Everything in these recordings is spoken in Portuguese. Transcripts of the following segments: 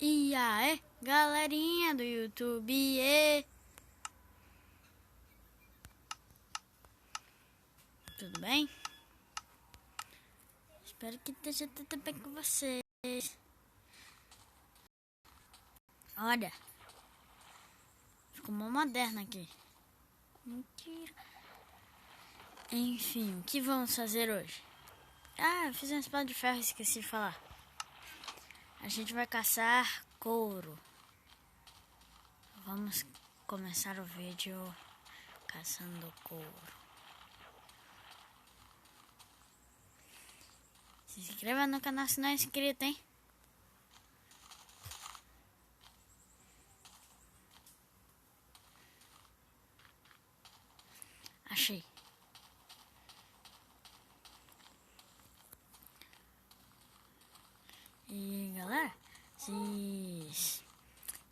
E aí, galerinha do YouTube, tudo bem? Espero que esteja tudo bem com vocês. Olha, ficou uma moderna aqui. Mentira. Enfim, o que vamos fazer hoje? Eu fiz uma espada de ferro, esqueci de falar. A gente vai caçar couro. Vamos começar o vídeo caçando couro. Se inscreva no canal se não é inscrito, hein? Achei. E galera,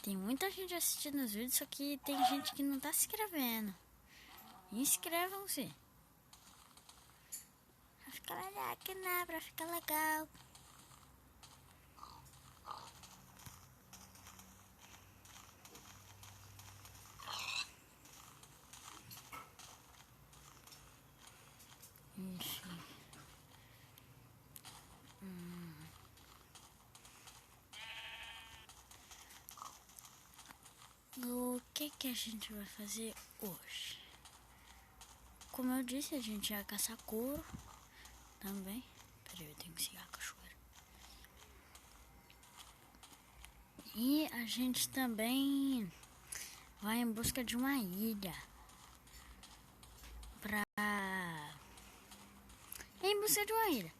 tem muita gente assistindo os vídeos, só que tem gente que não tá se inscrevendo. Inscrevam-se. Pra ficar legal aqui, né? Pra ficar legal. Enfim. O que a gente vai fazer hoje? Como eu disse, a gente vai caçar couro também. Peraí, eu tenho que seguir a cachoeira. E a gente também vai em busca de uma ilha. Em busca de uma ilha.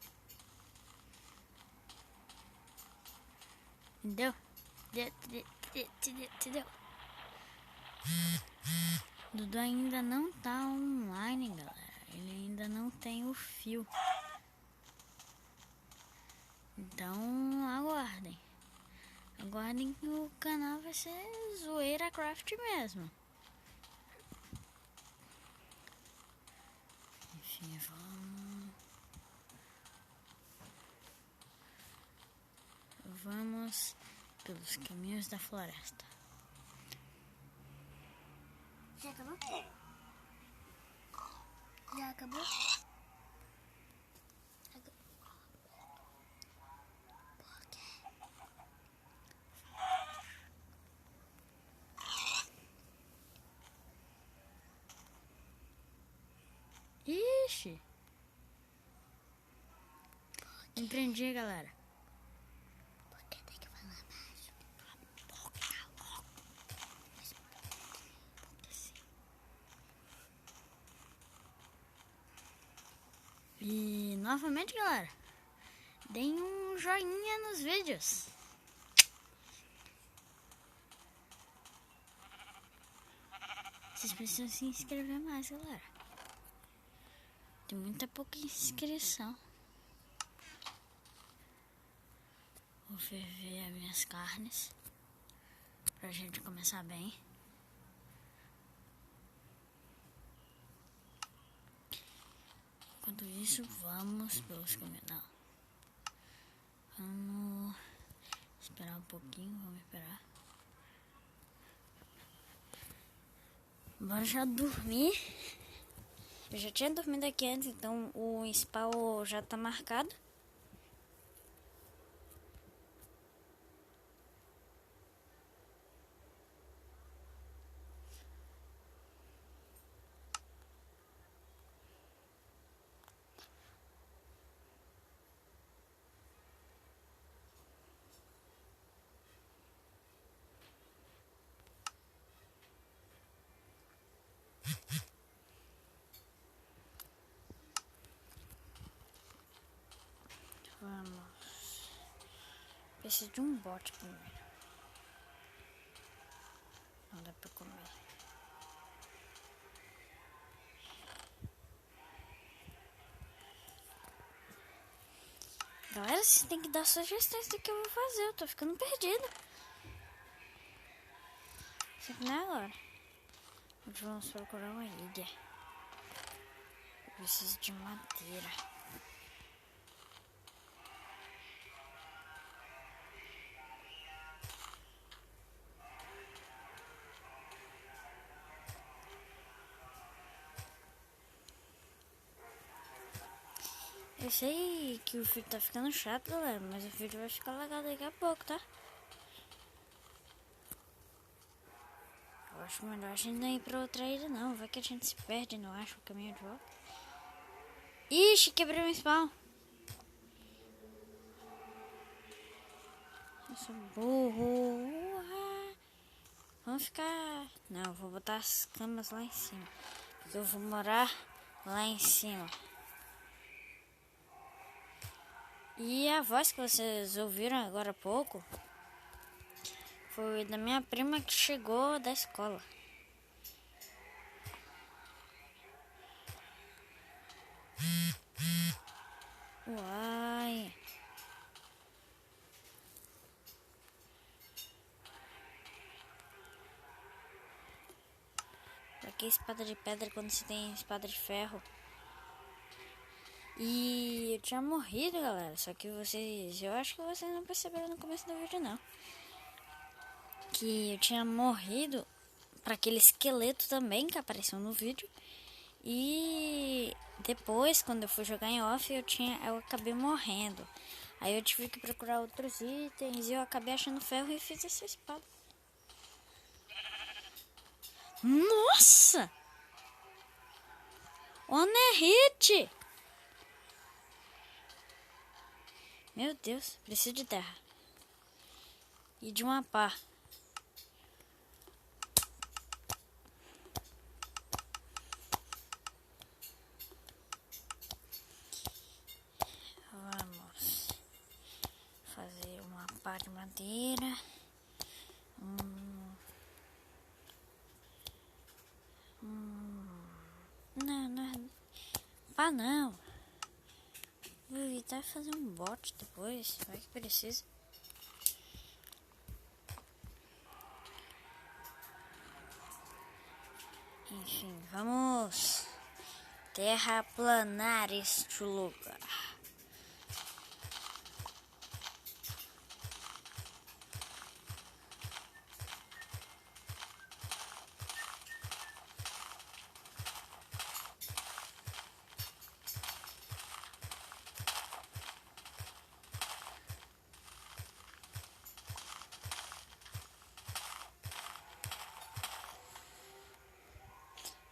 Entendeu? Entendeu? Dudu ainda não tá online, galera. Ele ainda não tem o fio. Então, aguardem. Aguardem que o canal vai ser Zoeira Craft mesmo. Enfim, vamos pelos caminhos da floresta. Já acabou? Já acabou? Ixi! Empreendi, galera. Porque tem que falar baixo. E novamente, galera, deem um joinha nos vídeos. Vocês precisam se inscrever mais, galera. Tem muita pouca inscrição. Vou ferver as minhas carnes pra gente começar bem. Enquanto isso, vamos pelos caminhos. Não. Vamos esperar um pouquinho, vamos esperar. Bora já dormir. Eu já tinha dormido aqui antes, então o spawn já tá marcado. Vamos. Preciso de um bote primeiro. Não dá pra comer. Galera, vocês têm que dar sugestões do que eu vou fazer. Eu tô ficando perdida. Isso aqui não é agora. Hoje vamos procurar uma ilha. Eu preciso de madeira. pensei que o vídeo tá ficando chato, galera, mas o vídeo vai ficar legal daqui a pouco, tá? Eu acho melhor a gente não ir pra outra ilha, não. Vai que a gente se perde e não acha o caminho de volta. Ixi, quebrei meu spawn. Eu sou burro. Vamos ficar... Não, vou botar as camas lá em cima. Porque eu vou morar lá em cima. E a voz que vocês ouviram agora há pouco foi da minha prima que chegou da escola. Uai. Pra que espada de pedra quando se tem espada de ferro? E eu tinha morrido, galera. Só que vocês... Eu acho que vocês não perceberam no começo do vídeo, não. Que eu tinha morrido para aquele esqueleto também que apareceu no vídeo. E depois, quando eu fui jogar em off, eu acabei morrendo. Aí eu tive que procurar outros itens e eu acabei achando ferro e fiz essa espada. Nossa! Onerite! Meu Deus, preciso de terra. E de uma pá. Vamos fazer uma pá de madeira. Não. Pá não. Vou evitar fazer um bot depois. Vai que precisa. Enfim, vamos terraplanar este lugar.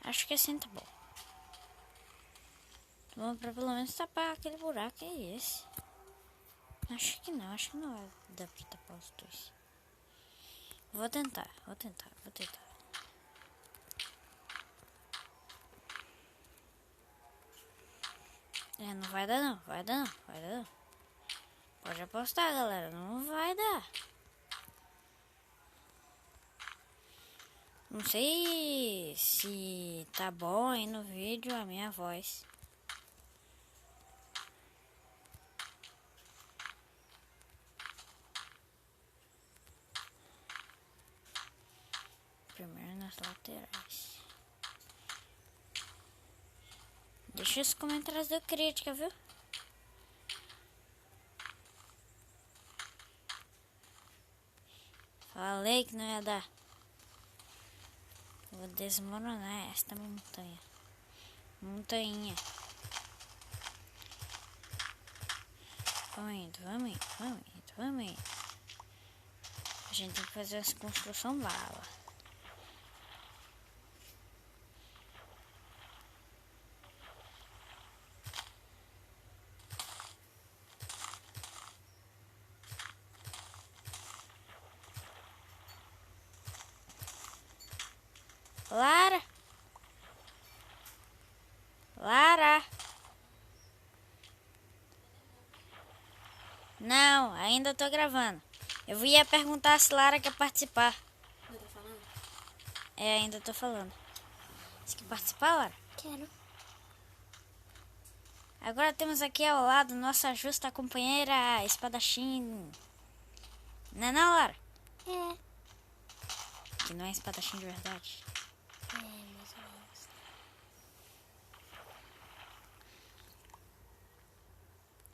Acho que assim tá bom. Vamos pra pelo menos tapar aquele buraco. Que é esse? Acho que não vai dar pra tapar os dois. Vou tentar. Não vai dar não. Pode apostar, galera, não vai dar. Não sei se tá bom aí no vídeo a minha voz. Primeiro nas laterais. Deixa os comentários da crítica, viu? Falei que não ia dar. Vou desmoronar esta montanha. Montanha. Vamos indo. A gente tem que fazer essa construção bala. Lara! Não, ainda tô gravando. Eu ia perguntar se Lara quer participar. Não tá falando? Ainda tô falando. Você quer participar, Lara? Quero. Agora temos aqui ao lado nossa justa companheira espadachim. Não é não, Lara? É. Que não é espadachim de verdade. Mais ou menos.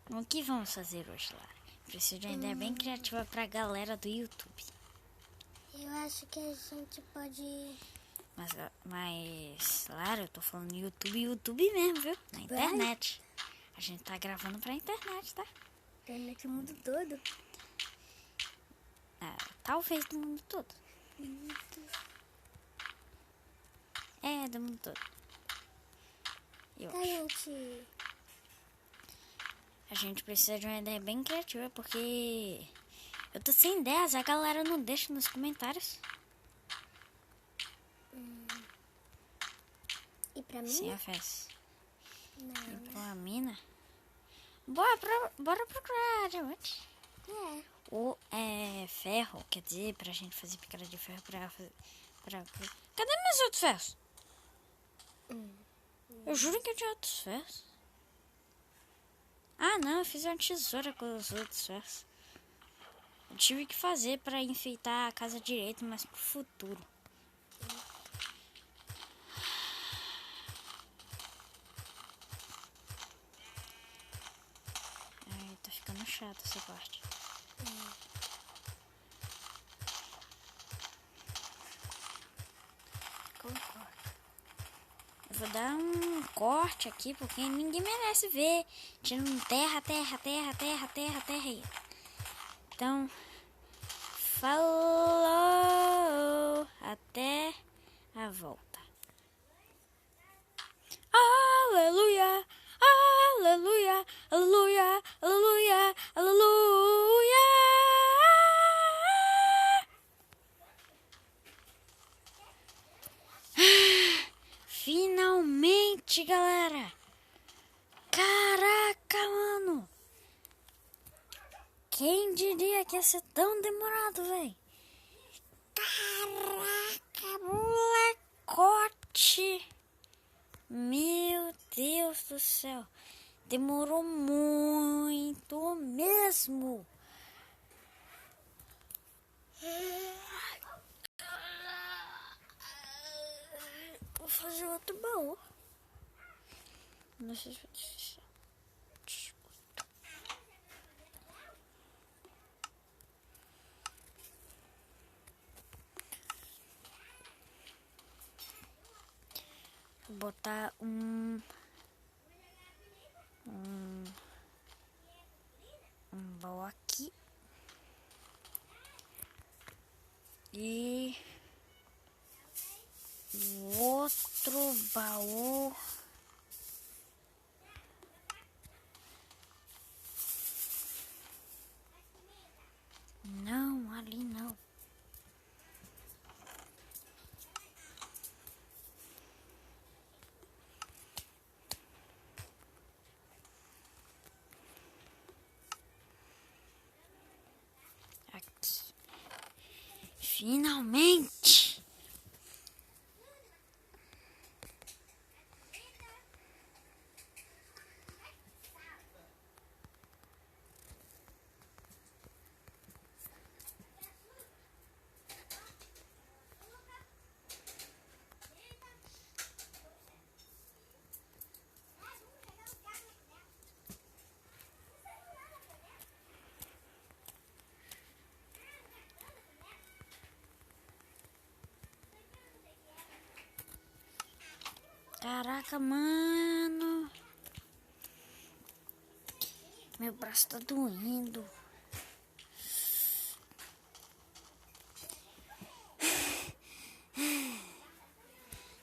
O que vamos fazer hoje, Lara? Preciso de uma ideia bem criativa pra galera do YouTube. Eu acho que a gente pode... Mas Lara, eu tô falando YouTube mesmo, viu? Na internet. A gente tá gravando pra internet, tá? Internet do mundo todo. Talvez do mundo todo. É, do mundo todo. Eu Tá, acho. gente. A gente precisa de uma ideia bem criativa, porque eu tô sem ideias, a galera não deixa nos comentários. E pra mim? Sim, a festa. Não. E pra mina. Bora procurar diamante. É. Ou ferro, quer dizer, pra gente fazer picada de ferro Cadê meus outros ferros? Eu juro que eu tinha outros ferros. Ah, não, eu fiz uma tesoura com os outros ferros. Eu tive que fazer pra enfeitar a casa direito, mas pro futuro. Ai, tá ficando chato essa parte. Eu vou dar um corte aqui, porque ninguém merece ver. Tirando terra aí. Então, falou! Até a volta. Aleluia! Aleluia! Aleluia! Aleluia! Aleluia! Finalmente, galera! Caraca, mano! Quem diria que ia ser tão demorado, velho? Caraca, molecote! Meu Deus do céu! Demorou muito mesmo! Vou fazer outro baú. Não sei se vai deixar. Vou botar um baú aqui. E o outro baú. Não, ali não. Aqui. Finalmente! Caraca, mano. Meu braço tá doendo.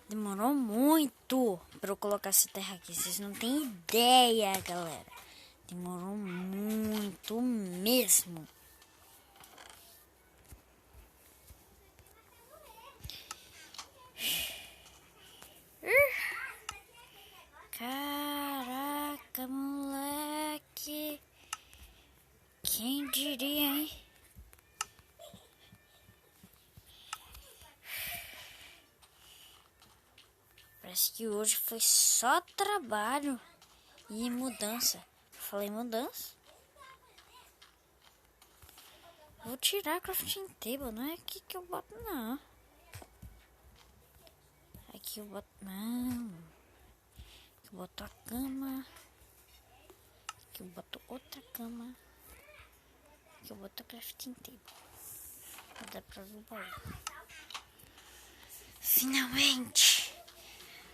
Demorou muito pra eu colocar essa terra aqui. Vocês não têm ideia, galera. Demorou muito mesmo. Caraca, moleque. Quem diria, hein? Parece que hoje foi só trabalho e mudança. Falei mudança? Vou tirar a crafting table, não é aqui que eu boto, não. Aqui eu boto, não. Aqui eu boto a cama. Aqui eu boto outra cama. Aqui eu boto a crafting table. Vou dar pra o baú. Finalmente!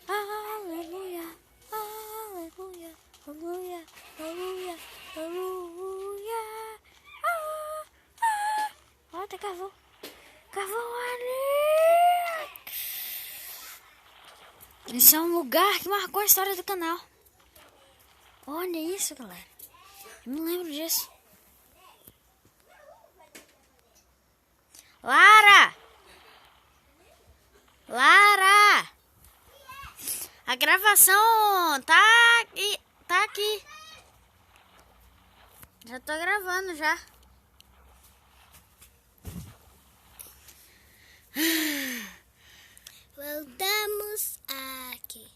Aleluia! Aleluia! aleluia, aleluia, aleluia. Ó, até cavou. Cavou ali. Esse é um lugar que marcou a história do canal. Olha isso, galera. Eu não lembro disso. Lara! Lara! A gravação tá aqui. Já tô gravando já. Voltamos aqui.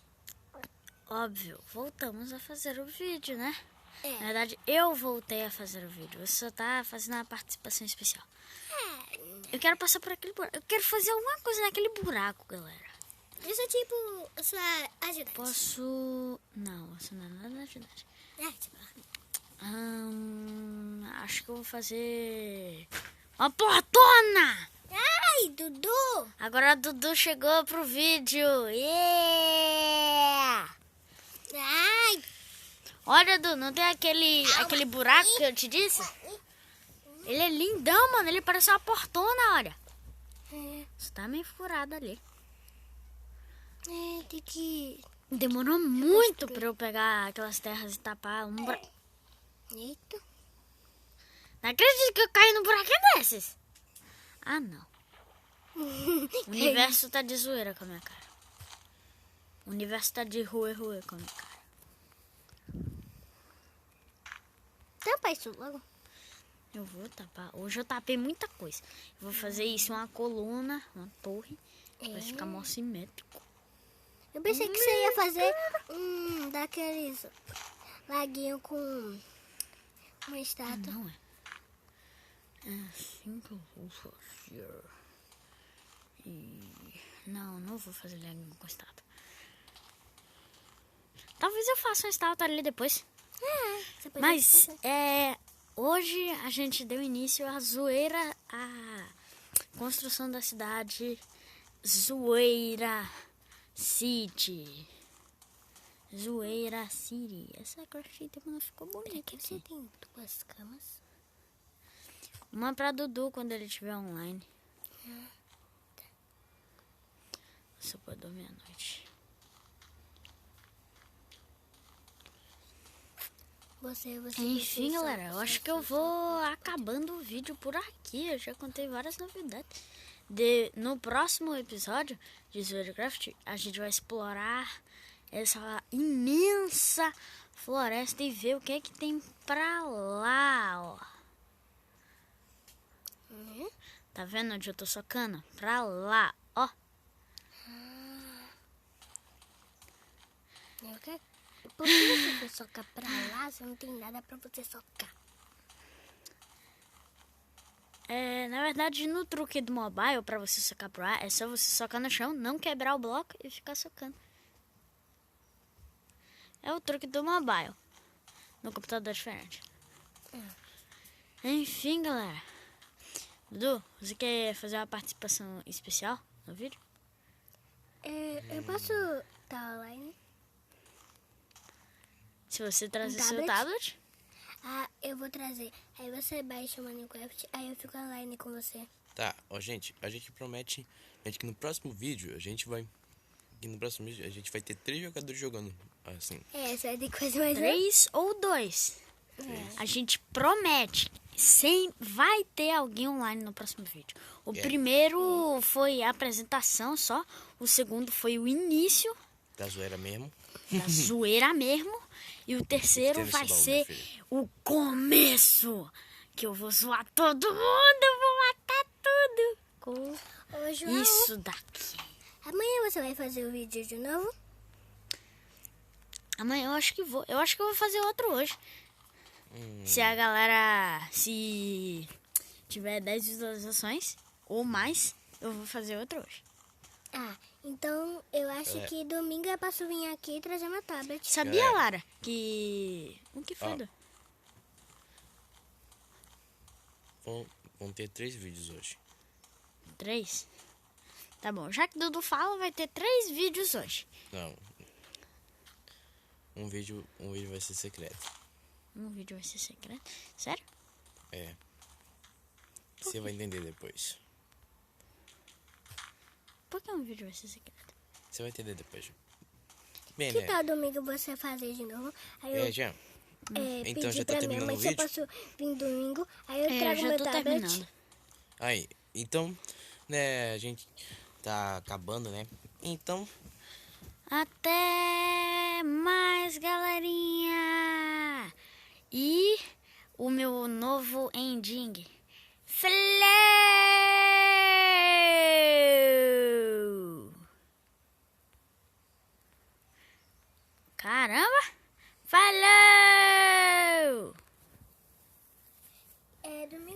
Óbvio, voltamos a fazer o vídeo, né? É. Na verdade, eu voltei a fazer o vídeo. Você só tá fazendo uma participação especial. Eu quero passar por aquele buraco. Eu quero fazer alguma coisa naquele buraco, galera. Isso é tipo a sua ajudante. Posso... Não, isso não é nada de ajudante. Tipo... Acho que eu vou fazer... uma portona! Ai, Dudu! Agora a Dudu chegou pro vídeo. Yeah! Ai! Olha, Dudu, não tem aquele buraco que eu te disse? Ele é lindão, mano. Ele parece uma portona, olha. Você tá meio furado ali. Tem que... Demorou muito pra eu pegar aquelas terras e tapar um buraco. Eita. Não acredito que eu caí num buraco desses. Ah, não. O universo tá de zoeira com a minha cara. O universo tá de ruê com a minha cara. Tampa isso logo. Eu vou tapar. Hoje eu tapei muita coisa. Eu vou fazer isso, uma coluna, uma torre. Vai ficar mó simétrico. Eu pensei que você ia fazer daqueles laguinho com uma estátua. Não é. É assim que eu vou fazer. Não vou fazer laguinho com estátua. Talvez eu faça uma estátua ali depois. Você pode Mas, fazer. hoje a gente deu início à zoeira, à construção da cidade Zoeira City. Zoeira City. Essa grafite não ficou bonita. Aqui você tem 2 camas. Uma pra Dudu quando ele estiver online. Você pode dormir à noite. Enfim, galera, eu acho que eu vou acabando o vídeo por aqui. Eu já contei várias novidades. No próximo episódio de Zoeiracraft, a gente vai explorar essa imensa floresta e ver o que é que tem pra lá, ó. Tá vendo onde eu tô socando? Pra lá, ó. Por que você soca pra lá se não tem nada pra você socar? Na verdade, no truque do mobile, pra você socar pro ar, é só você socar no chão, não quebrar o bloco e ficar socando. É o truque do mobile. No computador é diferente. Enfim, galera. Dudu, você quer fazer uma participação especial no vídeo? Eu posso estar online? Se você trazer seu tablet? tablet? Eu vou trazer. Aí você baixa o Minecraft, aí eu fico online com você. Tá, ó, gente, a gente promete que no próximo vídeo a gente vai ter 3 jogadores jogando, assim. Você vai ter que fazer mais 3 ou 2. A gente promete. Vai ter alguém online no próximo vídeo. O primeiro foi a apresentação só. O segundo foi o início. Da zoeira mesmo. Da zoeira mesmo. E o terceiro vai ser o começo. Que eu vou zoar todo mundo. Eu vou matar tudo. Com isso daqui. Amanhã você vai fazer o vídeo de novo? Amanhã eu acho que vou. Eu acho que eu vou fazer outro hoje. Se a galera... Se tiver 10 visualizações ou mais, eu vou fazer outro hoje. Então eu acho que domingo eu posso vir aqui e trazer meu tablet. Sabia, Lara, que... O que foi, Du? Vão ter 3 vídeos hoje. 3? Tá bom, já que Dudu fala, vai ter 3 vídeos hoje. Não. um vídeo vai ser secreto. Um vídeo vai ser secreto? Sério? É. Você vai entender depois. Por que um vídeo vai ser secreto? Você vai entender depois. Bem, Que né? tal domingo você fazer de novo? Aí eu Já. Então pedi já tá pra minha terminando mãe o se eu vídeo? posso vir domingo. Aí eu Eu trago já meu tô tablet. terminando. Aí, então, né, a gente tá acabando, né? Então, Até mais, galerinha! E o meu novo ending.